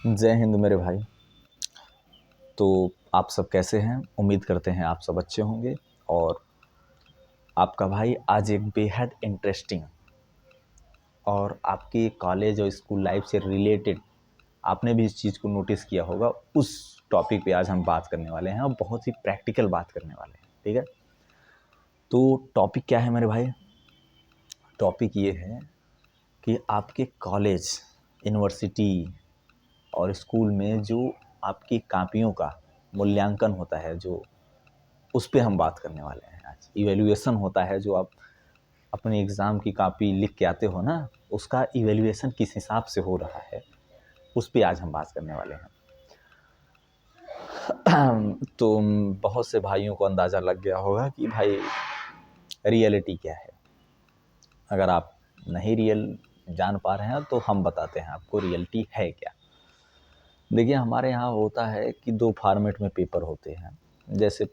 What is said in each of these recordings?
जय हिंद मेरे भाई। तो आप सब कैसे हैं? उम्मीद करते हैं आप सब अच्छे होंगे। और आपका भाई आज एक बेहद इंटरेस्टिंग और आपके कॉलेज और स्कूल लाइफ से रिलेटेड आपने भी इस चीज़ को नोटिस किया होगा, उस टॉपिक पे आज हम बात करने वाले हैं और बहुत ही प्रैक्टिकल बात करने वाले हैं। ठीक है, तो टॉपिक क्या है मेरे भाई? टॉपिक ये है कि आपके कॉलेज, यूनिवर्सिटी और स्कूल में जो आपकी कापियों का मूल्यांकन होता है, जो उस पे हम बात करने वाले हैं। आज इवैल्यूएशन होता है, जो आप अपने एग्ज़ाम की कॉपी लिख के आते हो ना, उसका इवैल्यूएशन किस हिसाब से हो रहा है, उस पे आज हम बात करने वाले हैं। तो बहुत से भाइयों को अंदाज़ा लग गया होगा कि भाई रियलिटी क्या है। अगर आप नहीं रियल जान पा रहे हैं तो हम बताते हैं आपको रियलिटी है क्या। देखिए, हमारे यहाँ होता है कि 2 फॉर्मेट में पेपर होते हैं। जैसे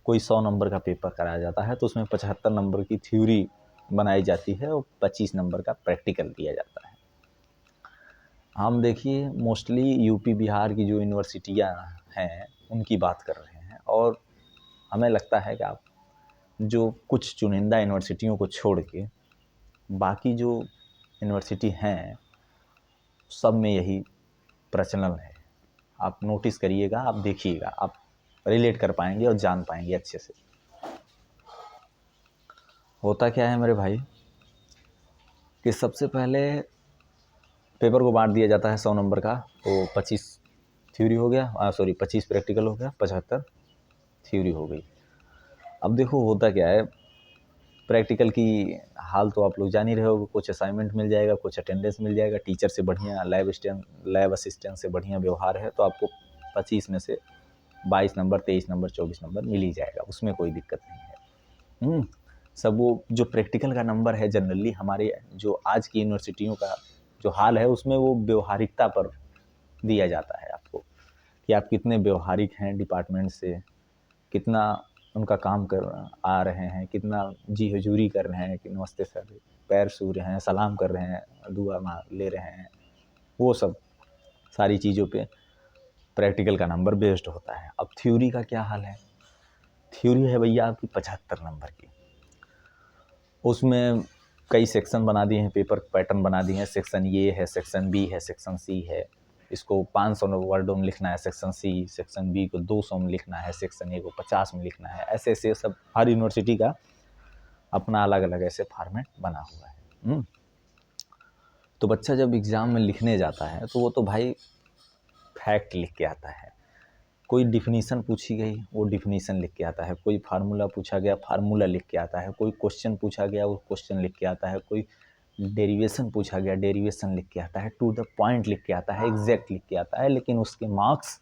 कोई 100 नंबर का पेपर कराया जाता है तो उसमें 75 नंबर की थ्योरी बनाई जाती है और 25 नंबर का प्रैक्टिकल दिया जाता है। हम देखिए मोस्टली यूपी बिहार की जो यूनिवर्सिटियाँ हैं उनकी बात कर रहे हैं, और हमें लगता है कि आप जो कुछ चुनिंदा यूनिवर्सिटियों को छोड़ के बाकी जो यूनिवर्सिटी हैं सब में यही प्रचलन है। आप नोटिस करिएगा, आप देखिएगा, आप रिलेट कर पाएंगे और जान पाएंगे अच्छे से। होता क्या है मेरे भाई कि सबसे पहले पेपर को बांट दिया जाता है 100 नंबर का, तो 25 थ्योरी हो गया, 25 प्रैक्टिकल हो गया, 75 थ्योरी हो गई। अब देखो होता क्या है, प्रैक्टिकल की हाल तो आप लोग जान ही रहे हो। कुछ असाइनमेंट मिल जाएगा, कुछ अटेंडेंस मिल जाएगा, टीचर से बढ़िया लैब असिस्टेंट से बढ़िया व्यवहार है तो आपको 25 में से 22 नंबर, 23 नंबर, 24 नंबर मिल ही जाएगा, उसमें कोई दिक्कत नहीं है। सब वो जो प्रैक्टिकल का नंबर है, जनरली हमारे जो आज की यूनिवर्सिटियों का जो हाल है उसमें वो व्यवहारिकता पर दिया जाता है आपको, कि आप कितने व्यवहारिक हैं डिपार्टमेंट से, कितना उनका काम कर आ रहे हैं, कितना जी हजूरी कर रहे हैं कि नमस्ते सर, पैर छू रहे हैं, सलाम कर रहे हैं, दुआ ले रहे हैं, वो सब सारी चीज़ों पे प्रैक्टिकल का नंबर बेस्ड होता है। अब थ्योरी का क्या हाल है? थ्योरी है भैया आपकी 75 नंबर की। उसमें कई सेक्शन बना दिए हैं, पेपर पैटर्न बना दिए हैं। सेक्शन ए है, सेक्शन बी है, सेक्शन सी है। इसको 500 वर्डों में लिखना है सेक्शन सी, सेक्शन बी को 200 में लिखना है, सेक्शन ए को 50 में लिखना है। ऐसे ऐसे सब हर यूनिवर्सिटी का अपना अलग अलग ऐसे फॉर्मेट बना हुआ है। तो बच्चा जब एग्ज़ाम में लिखने जाता है तो वो तो भाई फैक्ट लिख के आता है। कोई डिफिनीशन पूछी गई, वो डिफिनीशन लिख के आता है। कोई फार्मूला पूछा गया, फार्मूला लिख के आता है। कोई क्वेश्चन पूछा गया, वो क्वेश्चन लिख के आता है। कोई डेरिवेशन पूछा गया, डेरिवेशन लिख के आता है। टू द पॉइंट लिख के आता है, एग्जैक्ट लिख के आता है। लेकिन उसके मार्क्स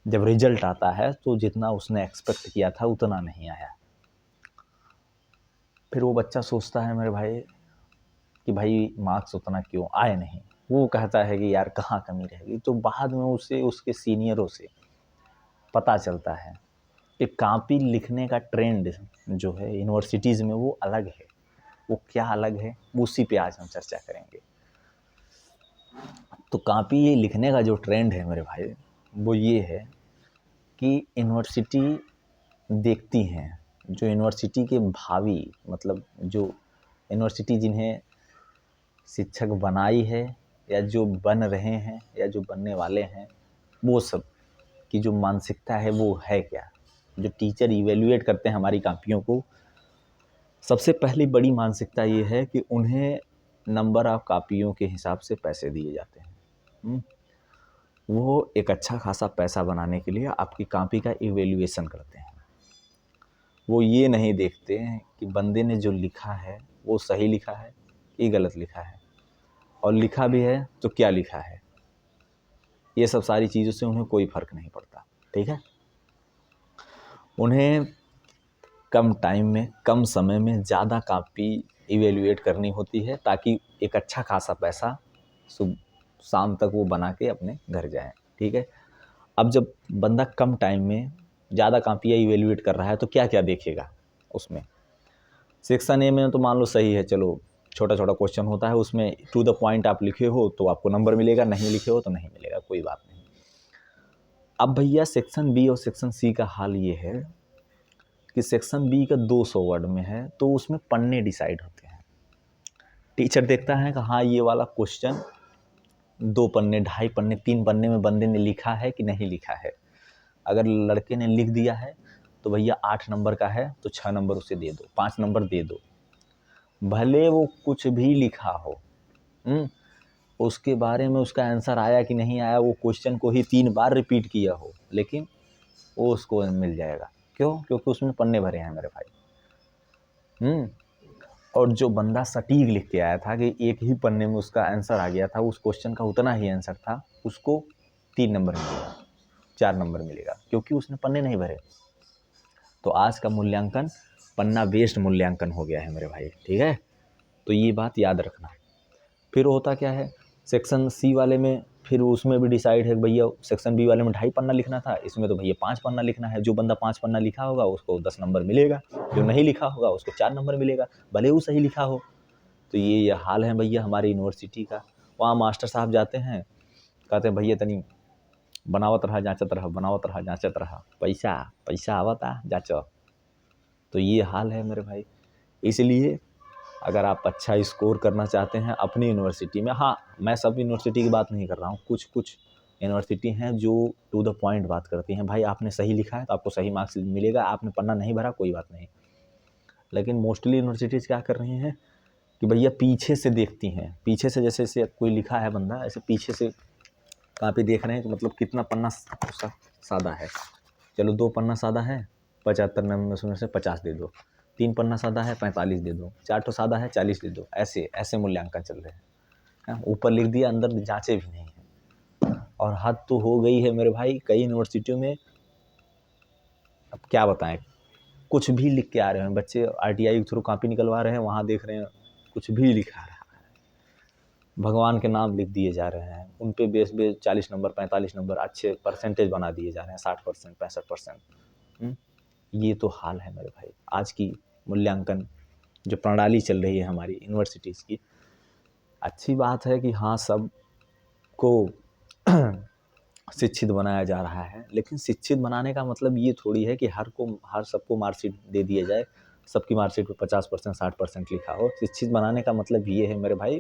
जब रिजल्ट आता है तो जितना उसने एक्सपेक्ट किया था उतना नहीं आया। फिर वो बच्चा सोचता है मेरे भाई कि भाई मार्क्स उतना क्यों आए नहीं। वो कहता है कि यार कहाँ कमी रह गई। तो बाद में उसे उसके सीनियरों से पता चलता है कि कॉपी लिखने का ट्रेंड जो है यूनिवर्सिटीज़ में वो अलग है। वो क्या अलग है, उसी पे आज हम चर्चा करेंगे। तो कॉपी लिखने का जो ट्रेंड है मेरे भाई, वो ये है कि यूनिवर्सिटी देखती हैं, जो यूनिवर्सिटी के भावी मतलब जो यूनिवर्सिटी जिन्हें शिक्षक बनाई है या जो बन रहे हैं या जो बनने वाले हैं, वो सब की जो मानसिकता है वो है क्या। जो टीचर इवेल्युएट करते हैं हमारी कापियों को, सबसे पहली बड़ी मानसिकता ये है कि उन्हें नंबर ऑफ कापियों के हिसाब से पैसे दिए जाते हैं। वो एक अच्छा खासा पैसा बनाने के लिए आपकी कॉपी का इवेल्युएशन करते हैं। वो ये नहीं देखते हैं कि बंदे ने जो लिखा है वो सही लिखा है कि गलत लिखा है, और लिखा भी है तो क्या लिखा है। ये सब सारी चीज़ों से उन्हें कोई फ़र्क नहीं पड़ता। ठीक है, उन्हें कम टाइम में, कम समय में ज़्यादा कॉपी इवेल्युएट करनी होती है ताकि एक अच्छा खासा पैसा शाम तक वो बना के अपने घर जाएं। ठीक है, अब जब बंदा कम टाइम में ज़्यादा कापियाँ इवेल्युएट कर रहा है तो क्या क्या देखेगा उसमें। सेक्शन ए में तो मान लो सही है, चलो छोटा छोटा क्वेश्चन होता है, उसमें टू द पॉइंट आप लिखे हो तो आपको नंबर मिलेगा, नहीं लिखे हो तो नहीं मिलेगा, कोई बात नहीं। अब भैया सेक्शन बी और सेक्शन सी का हाल ये है कि सेक्शन बी का 200 वर्ड में है, तो उसमें पन्ने डिसाइड होते हैं। टीचर देखता है कि हाँ ये वाला क्वेश्चन 2 पन्ने, 2.5 पन्ने, 3 पन्ने में बंदे ने लिखा है कि नहीं लिखा है। अगर लड़के ने लिख दिया है तो भैया 8 नंबर का है तो 6 नंबर उसे दे दो, 5 नंबर दे दो, भले वो कुछ भी लिखा हो। उसके बारे में उसका आंसर आया कि नहीं आया, वो क्वेश्चन को ही 3 बार रिपीट किया हो, लेकिन वो उसको मिल जाएगा। क्यों? क्योंकि उसमें पन्ने भरे हैं मेरे भाई। और जो बंदा सटीक लिख के आया था कि एक ही पन्ने में उसका आंसर आ गया था, उस क्वेश्चन का उतना ही आंसर था, उसको 3 नंबर मिलेगा, 4 नंबर मिलेगा, क्योंकि उसने पन्ने नहीं भरे। तो आज का मूल्यांकन पन्ना बेस्ड मूल्यांकन हो गया है मेरे भाई, ठीक है। तो ये बात याद रखना। फिर होता क्या है, सेक्शन सी वाले में फिर उसमें भी डिसाइड है भैया, सेक्शन बी वाले में 2.5 पन्ना लिखना था, इसमें तो भैया 5 पन्ना लिखना है। जो बंदा 5 पन्ना लिखा होगा उसको 10 नंबर मिलेगा, जो नहीं लिखा होगा उसको 4 नंबर मिलेगा, भले वो सही लिखा हो। तो ये हाल है भैया हमारी यूनिवर्सिटी का। वहाँ मास्टर साहब जाते हैं, कहते हैं भैया तनी बनावत रहा जांचत रहा, बनावत रहा जांचत रहा, पैसा पैसा आवता जांच। तो ये हाल है मेरे भाई। इसलिए अगर आप अच्छा स्कोर करना चाहते हैं अपनी यूनिवर्सिटी में, हाँ मैं सब यूनिवर्सिटी की बात नहीं कर रहा हूँ, कुछ कुछ यूनिवर्सिटी हैं जो टू द पॉइंट बात करती हैं। भाई आपने सही लिखा है तो आपको सही मार्क्स मिलेगा, आपने पन्ना नहीं भरा कोई बात नहीं। लेकिन मोस्टली यूनिवर्सिटीज़ क्या कर रही हैं कि भैया पीछे से देखती हैं, पीछे से जैसे जैसे कोई लिखा है बंदा, ऐसे पीछे से कापी देख रहे हैं कि मतलब कितना पन्ना उसका सादा है। चलो 2 पन्ना सादा है, 75 नंबर में से 50 दे दो, 3 पन्ना सादा है 45 दे दो, 4 तो सादा है 40 दे दो। ऐसे ऐसे मूल्यांकन चल रहे हैं। ऊपर लिख दिया, अंदर जांचे भी नहीं है। और हद तो हो गई है मेरे भाई कई यूनिवर्सिटियों में, अब क्या बताएं, कुछ भी लिख के आ रहे हैं बच्चे, RTI के थ्रू कॉपी निकलवा रहे हैं, वहाँ देख रहे हैं कुछ भी लिखा रहा है, भगवान के नाम लिख दिए जा रहे हैं, उन पे बेस 40 नंबर 45 नंबर अच्छे परसेंटेज बना दिए जा रहे हैं, 60% 65%। ये तो हाल है मेरे भाई आज की मूल्यांकन जो प्रणाली चल रही है हमारी यूनिवर्सिटीज़ की। अच्छी बात है कि हाँ सबको शिक्षित बनाया जा रहा है, लेकिन शिक्षित बनाने का मतलब ये थोड़ी है कि हर सबको मार्कशीट दे दिया जाए, सबकी मार्कशीट पे 50% 60% लिखा हो। शिक्षित बनाने का मतलब ये है मेरे भाई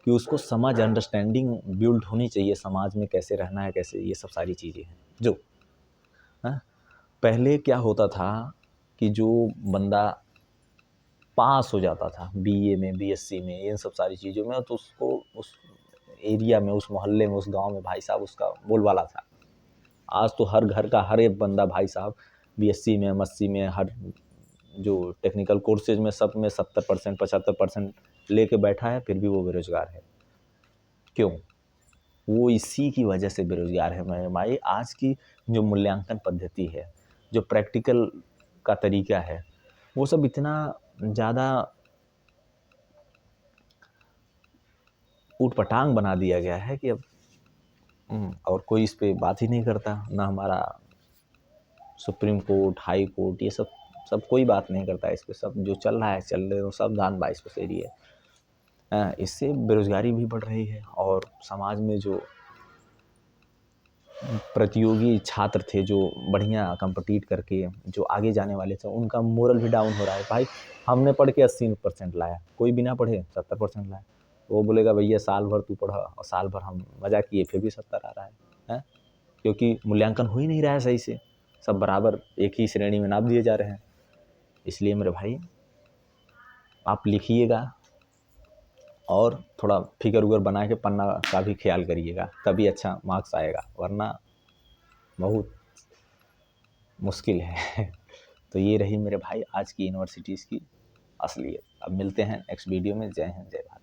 कि उसको समझ, अंडरस्टैंडिंग बिल्ड होनी चाहिए, समाज में कैसे रहना है, कैसे, ये सब सारी चीज़ें हैं जो पहले क्या होता था कि जो बंदा पास हो जाता था BA में, BSc में, इन सब सारी चीज़ों में, तो उसको उस एरिया में, उस मोहल्ले में, उस गांव में भाई साहब उसका बोलबाला था। आज तो हर घर का हर एक बंदा भाई साहब BSc में, MSc में, हर जो टेक्निकल कोर्सेज में सब में 70% 75% लेके बैठा है, फिर भी वो बेरोजगार है। क्यों? वो इसी की वजह से बेरोजगार है मेरे भाई। आज की जो मूल्यांकन पद्धति है, जो प्रैक्टिकल का तरीका है, वो सब इतना ज़्यादा ऊटपटांग बना दिया गया है कि अब और कोई इस पे बात ही नहीं करता। ना हमारा सुप्रीम कोर्ट, हाई कोर्ट, ये सब सब कोई बात नहीं करता इस पे। सब जो चल रहा है चल रहे हो, सब दान बाईस पसेरी है। इससे बेरोजगारी भी बढ़ रही है, और समाज में जो प्रतियोगी छात्र थे जो बढ़िया कम्पीट करके जो आगे जाने वाले थे, उनका मोरल भी डाउन हो रहा है। भाई हमने पढ़ के 80% लाया, कोई बिना पढ़े 70% लाया, वो बोलेगा भैया साल भर तू पढ़ा, और साल भर हम मजा किए फिर भी 70 आ रहा है? क्योंकि मूल्यांकन हो ही नहीं रहा है सही से, सब बराबर एक ही श्रेणी में नाप दिए जा रहे हैं। इसलिए मेरे भाई आप लिखिएगा और थोड़ा फिगर उगर बना के पन्ना का भी ख्याल करिएगा, तभी अच्छा मार्क्स आएगा, वरना बहुत मुश्किल है। तो ये रही मेरे भाई आज की यूनिवर्सिटीज़ की असलियत। अब मिलते हैं नेक्स्ट वीडियो में। जय हिंद, जय भारत।